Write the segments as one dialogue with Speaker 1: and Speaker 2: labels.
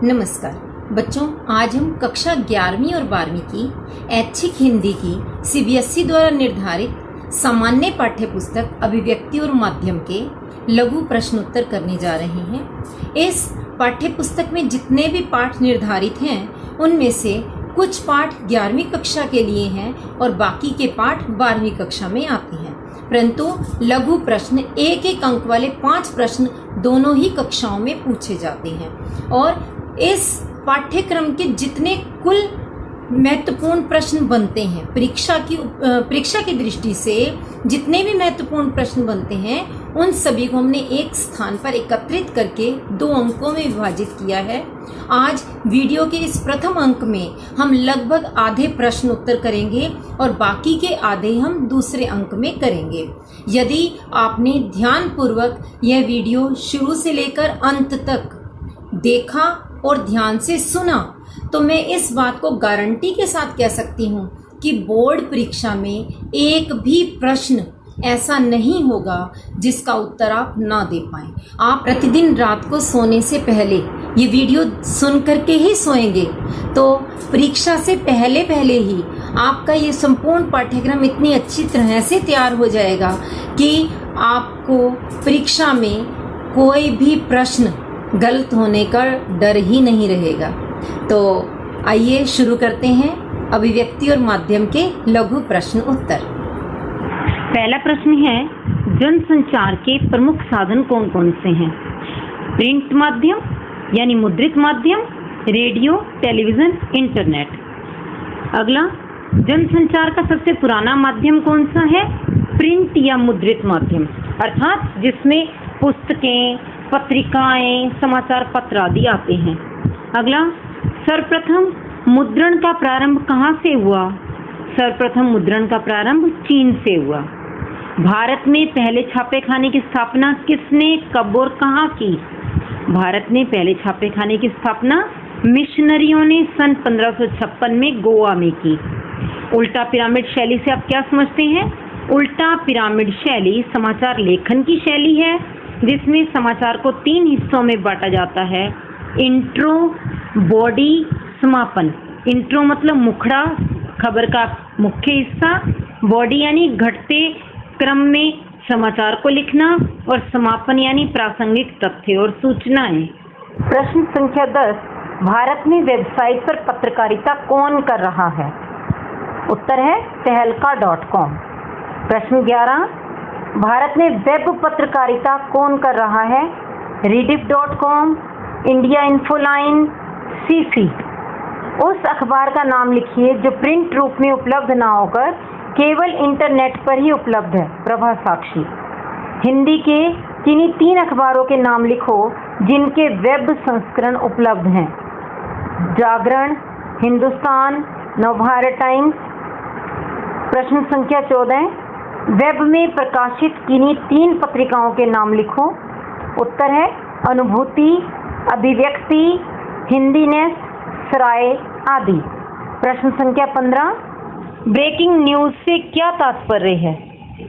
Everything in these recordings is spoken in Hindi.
Speaker 1: नमस्कार बच्चों, आज हम कक्षा 11वीं और 12वीं की ऐच्छिक हिंदी की सीबीएसई द्वारा निर्धारित सामान्य पाठ्य पुस्तक अभिव्यक्ति और माध्यम के लघु प्रश्नोत्तर करने जा रहे हैं। इस पाठ्य पुस्तक में जितने भी पाठ निर्धारित हैं उनमें से कुछ पाठ 11वीं कक्षा के लिए हैं और बाकी के पाठ 12वीं कक्षा में आते हैं, परंतु लघु प्रश्न एक एक अंक वाले 5 प्रश्न दोनों ही कक्षाओं में पूछे जाते हैं। और इस पाठ्यक्रम के जितने कुल महत्वपूर्ण प्रश्न बनते हैं, परीक्षा की दृष्टि से जितने भी महत्वपूर्ण प्रश्न बनते हैं उन सभी को हमने एक स्थान पर एकत्रित करके 2 अंकों में विभाजित किया है। आज वीडियो के इस प्रथम अंक में हम लगभग आधे प्रश्न उत्तर करेंगे और बाकी के आधे हम दूसरे अंक में करेंगे। यदि आपने ध्यानपूर्वक यह वीडियो शुरू से लेकर अंत तक देखा और ध्यान से सुना तो मैं इस बात को गारंटी के साथ कह सकती हूँ कि बोर्ड परीक्षा में एक भी प्रश्न ऐसा नहीं होगा जिसका उत्तर आप ना दे पाएं। आप प्रतिदिन रात को सोने से पहले ये वीडियो सुन करके ही सोएंगे तो परीक्षा से पहले ही आपका ये संपूर्ण पाठ्यक्रम इतनी अच्छी तरह से तैयार हो जाएगा कि आपको परीक्षा में कोई भी प्रश्न गलत होने का डर ही नहीं रहेगा। तो आइए शुरू करते हैं अभिव्यक्ति और माध्यम के लघु प्रश्न उत्तर।
Speaker 2: पहला प्रश्न है, जनसंचार के प्रमुख साधन कौन कौन से हैं? प्रिंट माध्यम यानी मुद्रित माध्यम, रेडियो, टेलीविजन, इंटरनेट। अगला, जनसंचार का सबसे पुराना माध्यम कौन सा है? प्रिंट या मुद्रित माध्यम, अर्थात जिसमें पुस्तकें, पत्रिकाएं, समाचार पत्र आदि आते हैं। अगला, सर्वप्रथम मुद्रण का प्रारंभ कहाँ से हुआ? सर्वप्रथम मुद्रण का प्रारंभ चीन से हुआ। भारत में पहले छापेखाने की स्थापना किसने, कब और कहाँ की? भारत में पहले छापेखाने की स्थापना मिशनरियों ने सन 1556 में गोवा में की। उल्टा पिरामिड शैली से आप क्या समझते हैं? उल्टा पिरामिड शैली समाचार लेखन की शैली है जिसमें समाचार को 3 हिस्सों में बांटा जाता है। इंट्रो, बॉडी, समापन। इंट्रो मतलब मुखड़ा, खबर का मुख्य हिस्सा। बॉडी यानी घटते क्रम में समाचार को लिखना और समापन यानी प्रासंगिक तथ्य और सूचनाएं। प्रश्न संख्या 10, भारत में वेबसाइट पर पत्रकारिता कौन कर रहा है? उत्तर है तहलका.com। प्रश्न 11, भारत में वेब पत्रकारिता कौन कर रहा है? rediff.com, India Infoline, सीफी। उस अखबार का नाम लिखिए जो प्रिंट रूप में उपलब्ध ना होकर केवल इंटरनेट पर ही उपलब्ध है। प्रभा साक्षी। हिंदी के किन्हीं 3 अखबारों के नाम लिखो जिनके वेब संस्करण उपलब्ध हैं। जागरण, हिंदुस्तान, नवभारत टाइम्स। प्रश्न संख्या 14, वेब में प्रकाशित किन्हीं 3 पत्रिकाओं के नाम लिखो। उत्तर है अनुभूति, अभिव्यक्ति, हिंदी नेस्ट, सराय आदि। प्रश्न संख्या 15, ब्रेकिंग न्यूज से क्या तात्पर्य है?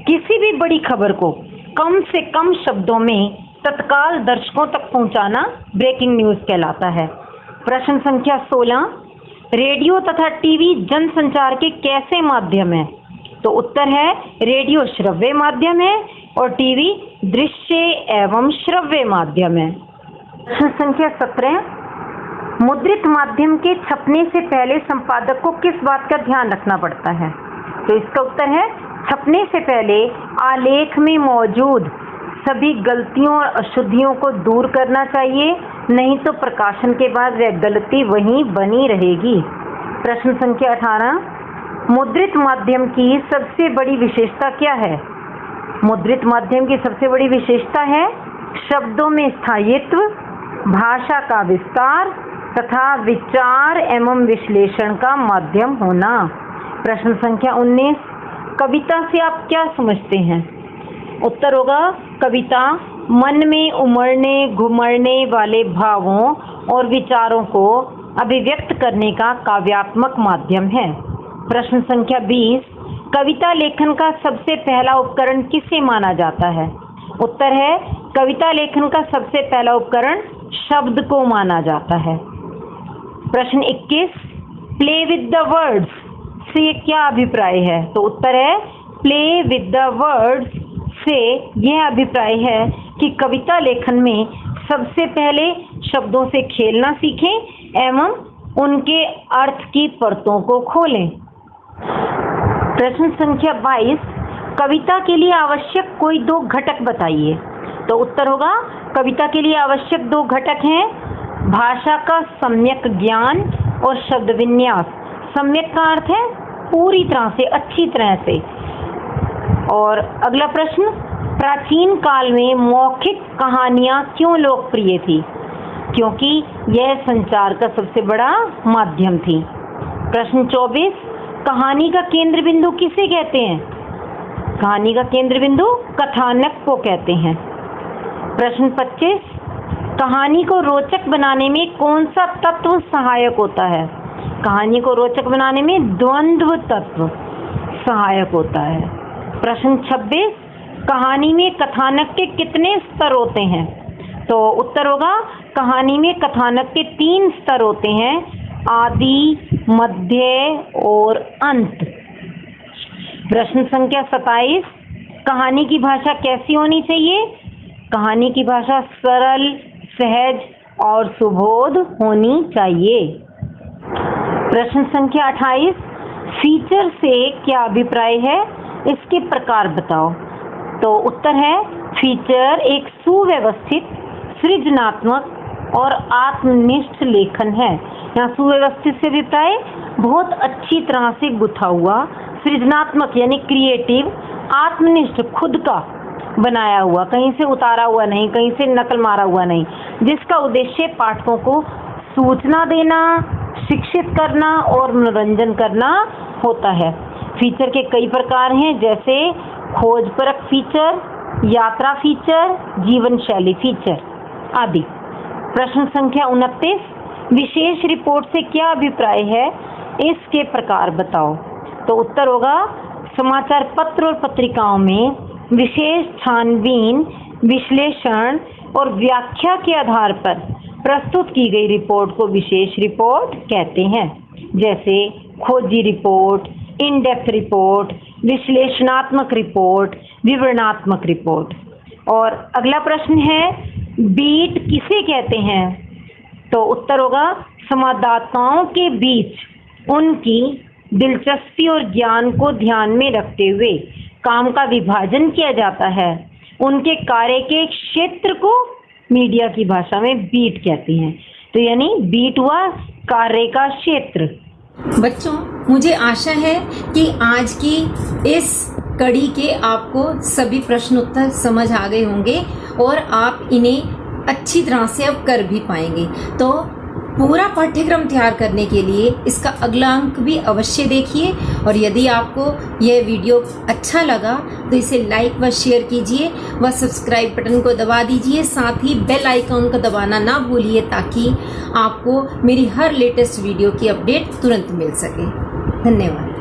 Speaker 2: किसी भी बड़ी खबर को कम से कम शब्दों में तत्काल दर्शकों तक पहुंचाना ब्रेकिंग न्यूज कहलाता है। प्रश्न संख्या 16, रेडियो तथा टीवी जनसंचार के कैसे माध्यम है? तो उत्तर है रेडियो श्रव्य माध्यम है और टीवी दृश्य एवं श्रव्य माध्यम है। प्रश्न संख्या 17, मुद्रित माध्यम के छपने से पहले संपादक को किस बात का ध्यान रखना पड़ता है? तो इसका उत्तर है छपने से पहले आलेख में मौजूद सभी गलतियों और अशुद्धियों को दूर करना चाहिए, नहीं तो प्रकाशन के बाद वह गलती वहीं बनी रहेगी। प्रश्न संख्या 18, मुद्रित माध्यम की सबसे बड़ी विशेषता क्या है? मुद्रित माध्यम की सबसे बड़ी विशेषता है शब्दों में स्थायित्व, भाषा का विस्तार तथा विचार एवं विश्लेषण का माध्यम होना। प्रश्न संख्या 19, कविता से आप क्या समझते हैं? उत्तर होगा कविता मन में उमड़ने घुमड़ने वाले भावों और विचारों को अभिव्यक्त करने का काव्यात्मक माध्यम है। प्रश्न संख्या 20, कविता लेखन का सबसे पहला उपकरण किसे माना जाता है? उत्तर है कविता लेखन का सबसे पहला उपकरण शब्द को माना जाता है। प्रश्न 21, प्ले विद द वर्ड्स से क्या अभिप्राय है? तो उत्तर है प्ले विद द वर्ड्स से यह अभिप्राय है कि कविता लेखन में सबसे पहले शब्दों से खेलना सीखें एवं उनके अर्थ की परतों को खोलें। प्रश्न संख्या 22, कविता के लिए आवश्यक कोई 2 घटक बताइए। तो उत्तर होगा कविता के लिए आवश्यक 2 घटक हैं भाषा का सम्यक ज्ञान और शब्द विन्यास। सम्यक का अर्थ है पूरी तरह से, अच्छी तरह से। और अगला प्रश्न, प्राचीन काल में मौखिक कहानियां क्यों लोकप्रिय थी? क्योंकि यह संचार का सबसे बड़ा माध्यम थी। प्रश्न 24, कहानी का केंद्र बिंदु किसे कहते हैं? कहानी का केंद्र बिंदु कथानक को कहते हैं। प्रश्न 25, कहानी को रोचक बनाने में कौन सा तत्व सहायक होता है? कहानी को रोचक बनाने में द्वंद्व तत्व सहायक होता है। प्रश्न 26, कहानी में कथानक के कितने स्तर होते हैं? तो उत्तर होगा कहानी में कथानक के 3 स्तर होते हैं, आदि, मध्य और अंत। प्रश्न संख्या 27, कहानी की भाषा कैसी होनी चाहिए? कहानी की भाषा सरल, सहज और सुबोध होनी चाहिए। प्रश्न संख्या 28, फीचर से क्या अभिप्राय है? इसके प्रकार बताओ। तो उत्तर है फीचर एक सुव्यवस्थित, सृजनात्मक और आत्मनिष्ठ लेखन है। यहाँ सुव्यवस्थित से अभिप्राय बहुत अच्छी तरह से गुथा हुआ, सृजनात्मक यानी क्रिएटिव, आत्मनिष्ठ खुद का बनाया हुआ, कहीं से उतारा हुआ नहीं, कहीं से नकल मारा हुआ नहीं, जिसका उद्देश्य पाठकों को सूचना देना, शिक्षित करना और मनोरंजन करना होता है। फीचर के कई प्रकार हैं, जैसे खोजपरक फीचर, यात्रा फीचर, जीवन शैली फीचर आदि। प्रश्न संख्या 29, विशेष रिपोर्ट से क्या अभिप्राय है? इसके प्रकार बताओ। तो उत्तर होगा समाचार पत्र और पत्रिकाओं में विशेष छानबीन, विश्लेषण और व्याख्या के आधार पर प्रस्तुत की गई रिपोर्ट को विशेष रिपोर्ट कहते हैं, जैसे खोजी रिपोर्ट, इन डेप्थ रिपोर्ट, विश्लेषणात्मक रिपोर्ट, विवरणात्मक रिपोर्ट। और अगला प्रश्न है, बीट किसे कहते हैं? तो उत्तर होगा संवाददाताओं के बीच उनकी दिलचस्पी और ज्ञान को ध्यान में रखते हुए काम का विभाजन किया जाता है। उनके कार्य के क्षेत्र को मीडिया की भाषा में बीट कहते हैं। तो यानी बीट हुआ कार्य का क्षेत्र।
Speaker 1: बच्चों, मुझे आशा है कि आज की इस कड़ी के आपको सभी प्रश्न उत्तर समझ आ गए होंगे और आप इन्हें अच्छी तरह से अब कर भी पाएंगे। तो पूरा पाठ्यक्रम तैयार करने के लिए इसका अगला अंक भी अवश्य देखिए, और यदि आपको यह वीडियो अच्छा लगा तो इसे लाइक व शेयर कीजिए व सब्सक्राइब बटन को दबा दीजिए। साथ ही बेल आइकॉन को दबाना ना भूलिए ताकि आपको मेरी हर लेटेस्ट वीडियो की अपडेट तुरंत मिल सके। धन्यवाद।